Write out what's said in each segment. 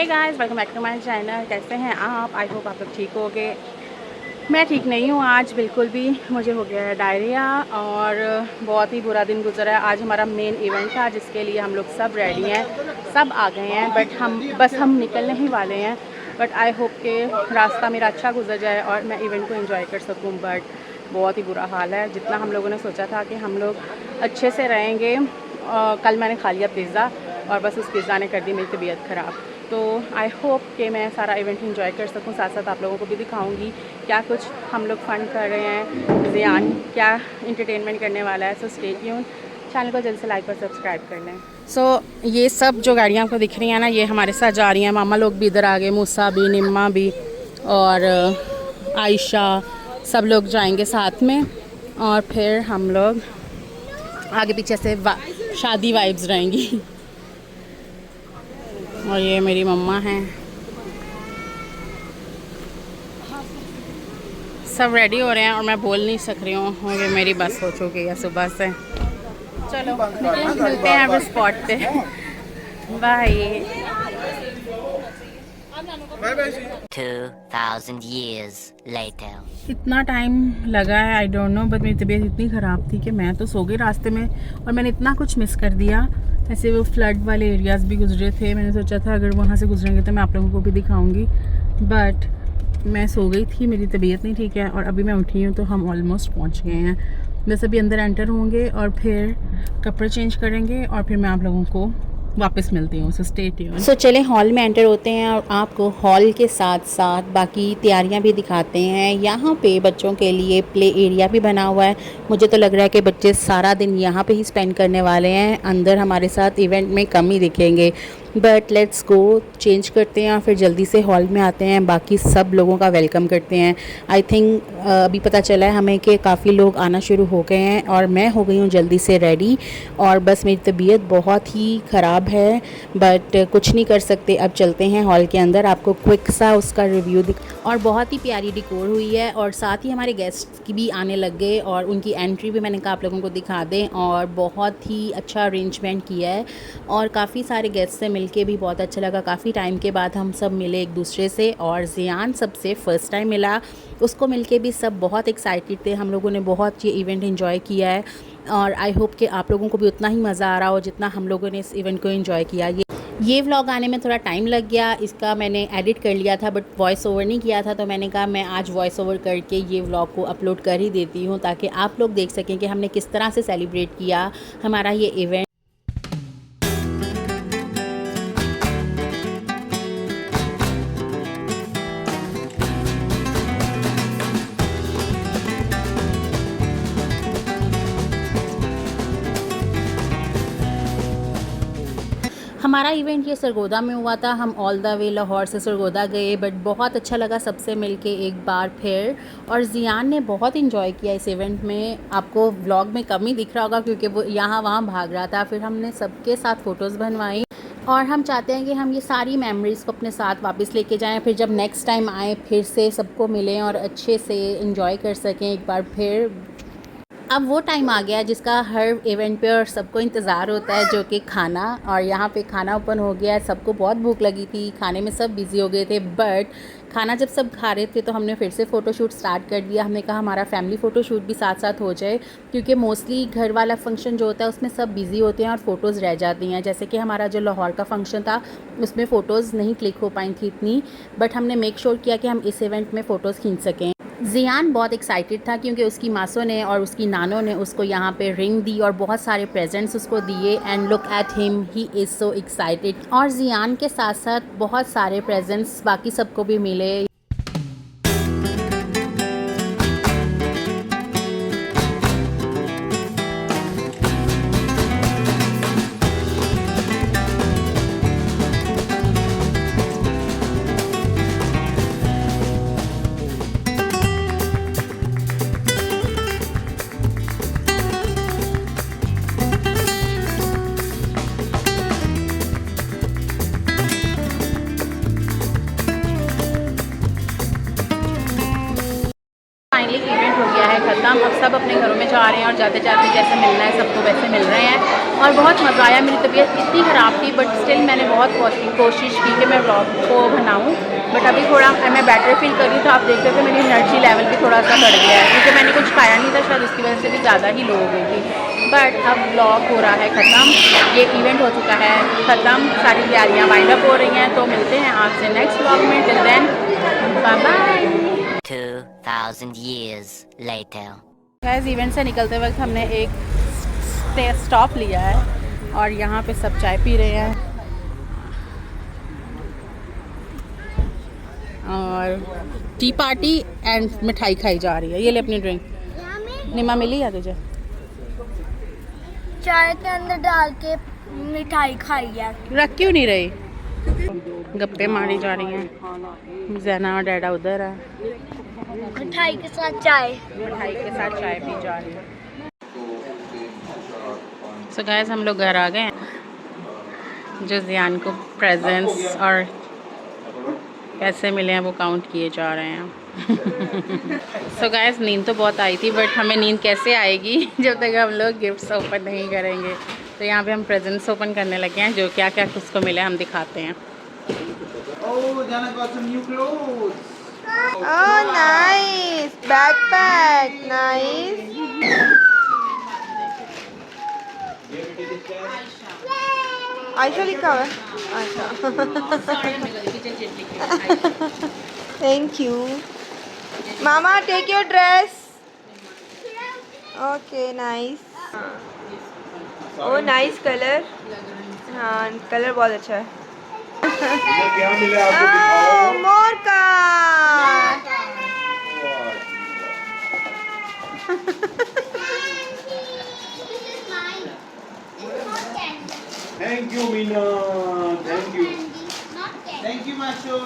Hey guys, welcome back to my channel. कैसे हैं आप? आई होप आप लोग ठीक होगे। मैं ठीक नहीं हूँ आज बिल्कुल भी। मुझे हो गया है डायरिया और बहुत ही बुरा दिन गुजरा है। आज हमारा मेन इवेंट था जिसके लिए हम लोग सब रेडी हैं, सब आ गए हैं, बट हम निकलने ही वाले हैं। बट आई होप के रास्ता मेरा अच्छा गुजर जाए और मैं इवेंट को एंजॉय कर सकूँ। बट बहुत ही बुरा हाल है। जितना हम लोगों ने सोचा था कि हम लोग अच्छे से रहेंगे, कल मैंने खा लिया पिज़्ज़ा और बस उस पिज़्ज़ा ने कर दी मेरी तबीयत ख़राब। तो आई होप कि मैं सारा इवेंट एंजॉय कर सकूं। साथ साथ आप लोगों को भी दिखाऊंगी क्या कुछ हम लोग फ़न कर रहे हैं, ज़ियान क्या इंटरटेनमेंट करने वाला है। सो स्टे ट्यून, चैनल को जल्द से लाइक और सब्सक्राइब कर लें। सो ये सब जो गाड़ियाँ आपको दिख रही हैं ना, ये हमारे साथ जा रही हैं। मामा लोग भी इधर आ गए, मूसा भी, निम्मा भी और आयशा, सब लोग जाएंगे साथ में। और फिर हम लोग आगे पीछे से शादी वाइब्स रहेंगी। और ये मेरी मम्मा हैं। सब रेडी हो रहे हैं और मैं बोल नहीं सक रही हूँ क्योंकि मेरी बस हो चुकी है सुबह से। चलो मिलते हैं अब स्पॉट पे। बाय। 2000 years later. इतना टाइम लगा है आई डोंट नो, बट मेरी तबीयत इतनी ख़राब थी कि मैं तो सो गई रास्ते में और मैंने इतना कुछ मिस कर दिया। ऐसे वो फ्लड वाले एरियाज़ भी गुजरे थे। मैंने सोचा था अगर वहाँ से गुजरेंगे तो मैं आप लोगों को भी दिखाऊंगी, बट मैं सो गई थी, मेरी तबीयत नहीं ठीक है। और अभी मैं उठी हूँ तो हम ऑलमोस्ट पहुँच गए हैं। बस अभी अंदर एंटर होंगे और फिर कपड़े चेंज करेंगे और फिर मैं आप लोगों को वापस मिलती हूँ। So stay tune. सो चले हॉल में एंटर होते हैं और आपको हॉल के साथ साथ बाकी तैयारियां भी दिखाते हैं। यहाँ पे बच्चों के लिए प्ले एरिया भी बना हुआ है। मुझे तो लग रहा है कि बच्चे सारा दिन यहाँ पे ही स्पेंड करने वाले हैं। अंदर हमारे साथ इवेंट में कम ही दिखेंगे, बट लेट्स गो, चेंज करते हैं और फिर जल्दी से हॉल में आते हैं। बाकी सब लोगों का वेलकम करते हैं। आई थिंक अभी पता चला है हमें कि काफ़ी लोग आना शुरू हो गए हैं और मैं हो गई हूँ जल्दी से रेडी। और बस मेरी तबीयत बहुत ही ख़राब है, बट कुछ नहीं कर सकते। अब चलते हैं हॉल के अंदर, आपको क्विक सा उसका रिव्यू और बहुत ही प्यारी डिकोर हुई है और साथ ही हमारे गेस्ट की भी आने लग गए और उनकी एंट्री भी मैंने कहा आप लोगों को दिखा दें। और बहुत ही अच्छा अरेंजमेंट किया है और काफ़ी सारे गेस्ट से मिलके भी बहुत अच्छा लगा। काफ़ी टाइम के बाद हम सब मिले एक दूसरे से और ज़ियान सबसे फ़र्स्ट टाइम मिला, उसको मिलके भी सब बहुत एक्साइटेड थे। हम लोगों ने बहुत ये इवेंट एंजॉय किया है और आई होप कि आप लोगों को भी उतना ही मज़ा आ रहा हो जितना हम लोगों ने इस इवेंट को एंजॉय किया। ये व्लॉग आने में थोड़ा टाइम लग गया, इसका मैंने एडिट कर लिया था बट वॉइस ओवर नहीं किया था, तो मैंने कहा मैं आज वॉइस ओवर करके ये व्लॉग को अपलोड कर ही देती हूँ ताकि आप लोग देख सकें कि हमने किस तरह से सेलिब्रेट किया हमारा ये इवेंट। हमारा इवेंट ये सरगोदा में हुआ था। हम ऑल द वे लाहौर से सरगोदा गए, बट बहुत अच्छा लगा सबसे मिलके एक बार फिर। और ज़ियान ने बहुत इन्जॉय किया इस इवेंट में। आपको व्लॉग में कम ही दिख रहा होगा क्योंकि वो यहाँ वहाँ भाग रहा था। फिर हमने सबके साथ फ़ोटोज़ बनवाई और हम चाहते हैं कि हम ये सारी मेमोरीज़ को अपने साथ वापस लेके जाएं। फिर जब नेक्स्ट टाइम आएँ फिर से सबको मिलें और अच्छे से इन्जॉय कर सकें एक बार फिर। अब वो टाइम आ गया जिसका हर इवेंट पे और सबको इंतज़ार होता है, जो कि खाना। और यहाँ पे खाना ओपन हो गया है। सबको बहुत भूख लगी थी, खाने में सब बिज़ी हो गए थे, बट खाना जब सब खा रहे थे तो हमने फिर से फ़ोटोशूट स्टार्ट कर दिया। हमने कहा हमारा फैमिली फ़ोटोशूट भी साथ साथ हो जाए क्योंकि मोस्टली घर वाला फंक्शन जो होता है उसमें सब बिज़ी होते हैं और फ़ोटोज़ रह जाती हैं। जैसे कि हमारा जो लाहौर का फंक्शन था उसमें फ़ोटोज़ नहीं क्लिक हो पाई थी इतनी, बट हमने मेक श्योर किया कि हम इस इवेंट में फ़ोटोज़ खींच सकें। ज़ियान बहुत एक्साइटेड था क्योंकि उसकी मासों ने और उसकी नानों ने उसको यहाँ पे रिंग दी और बहुत सारे प्रेजेंट्स उसको दिए। And look at him, he is so excited. और ज़ियान के साथ साथ बहुत सारे प्रेजेंट्स बाकी सबको भी मिले। फाइनली इवेंट हो गया है ख़त्म। अब सब अपने घरों में जा रहे हैं और जाते जाते जैसे मिलना है सबको वैसे मिल रहे हैं। और बहुत मज़ा आया। मेरी तबीयत इतनी ख़राब थी बट स्टिल मैंने बहुत कोशिश की कि मैं व्लॉग को बनाऊँ, बट अभी थोड़ा मैं बेटर फील कर रही हूँ। तो आप देख रहे थे मेरी एनर्जी लेवल भी थोड़ा सा बढ़ गया है क्योंकि मैंने कुछ खाया नहीं था, शायद उसकी वजह से भी ज़्यादा ही लो हो गई थी। बट अब व्लॉग हो रहा है ख़त्म, ये इवेंट हो चुका है ख़त्म, सारी तैयारियाँ वाइंड अप हो रही हैं। तो मिलते हैं आपसे नेक्स्ट व्लॉग में। Till then bye bye. 2000 years later. Gas event से निकलते वक्त हमने एक स्टॉप लिया है और यहाँ पे सब चाय पी रहे हैं और टी पार्टी एंड मिठाई खाई जा रही है। ये ले अपनी ड्रिंक। निमा मिली है तुझे? चाय के अंदर डाल के मिठाई खाई है। रख क्यों नहीं रही? गप्पे मारी जा रही हैं। ज़ैना और डैडा उधर है। मिठाई के साथ चाय। मिठाई के साथ चाय पी जा रही है। सो गाइस हम लोग घर आ गए हैं। जो ज़ियान को प्रेजेंट्स और पैसे मिले हैं वो काउंट किए जा रहे हैं। सो गाइस नींद तो बहुत आई थी बट हमें नींद कैसे आएगी जब तक हम लोग गिफ्ट्स ओपन नहीं करेंगे। तो यहाँ पे हम प्रेजेंट्स ओपन करने लगे हैं। जो क्या क्या उसको मिला हम दिखाते हैं। Oh, Jana got some new clothes. Oh, nice backpack, nice. Ayesha लिखा हुआ है। Ayesha. Thank you. Mama, take your dress. Okay, nice. Oh, nice color. हाँ, कलर बहुत अच्छा है। क्या मिला आपको दिखाओ। Oh, मोर का। Thank you, Meena. Thank you. Thank you, Macho.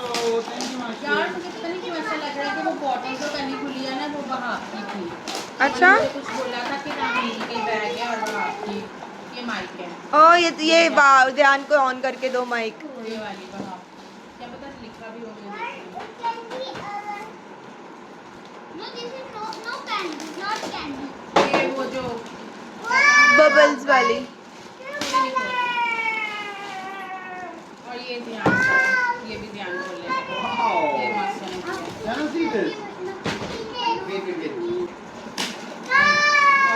Thank you, Macho. यार मुझे पता नहीं क्यों ऐसा लग रहा है कि वो बॉटल जो पहले खुली है ना वो वहाँ की थी। अच्छा। मुझे कुछ बोला था कि ना मेडिकल बैग है और वहाँ की ये माइक है। ओ ये ध्यान को ऑन करके दो माइक। ये वाली वहाँ क्या पता लिखा भी होगा। No, this is no candy, not candy. ये वो जो बबल्स वाली। और ये ध्यान का, ये भी ध्यान को ले। ये Wow. मस्त है। Jana, see this. Wait, wait, wait.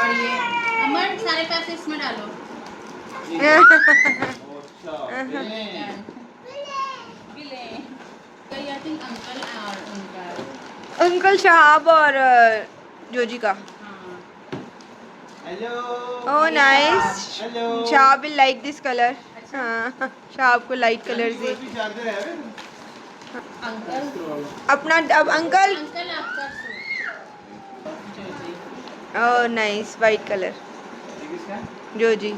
और ये अमर सारे पैसे इसमें डालो। अच्छा. Villain. बिले आई थिंक अंकल और उनका अंकल शहाब और जोजी का। हाँ Hello. Oh, nice. Hello. Shahab will like this color. हाँ, शहाब को लाइट कलर से। चार्जर है बे? अंकल अपना अब अंकल। अंकल आपका सूट जो जी ओह नाइस वाइट कलर ये किसका है? जोजी।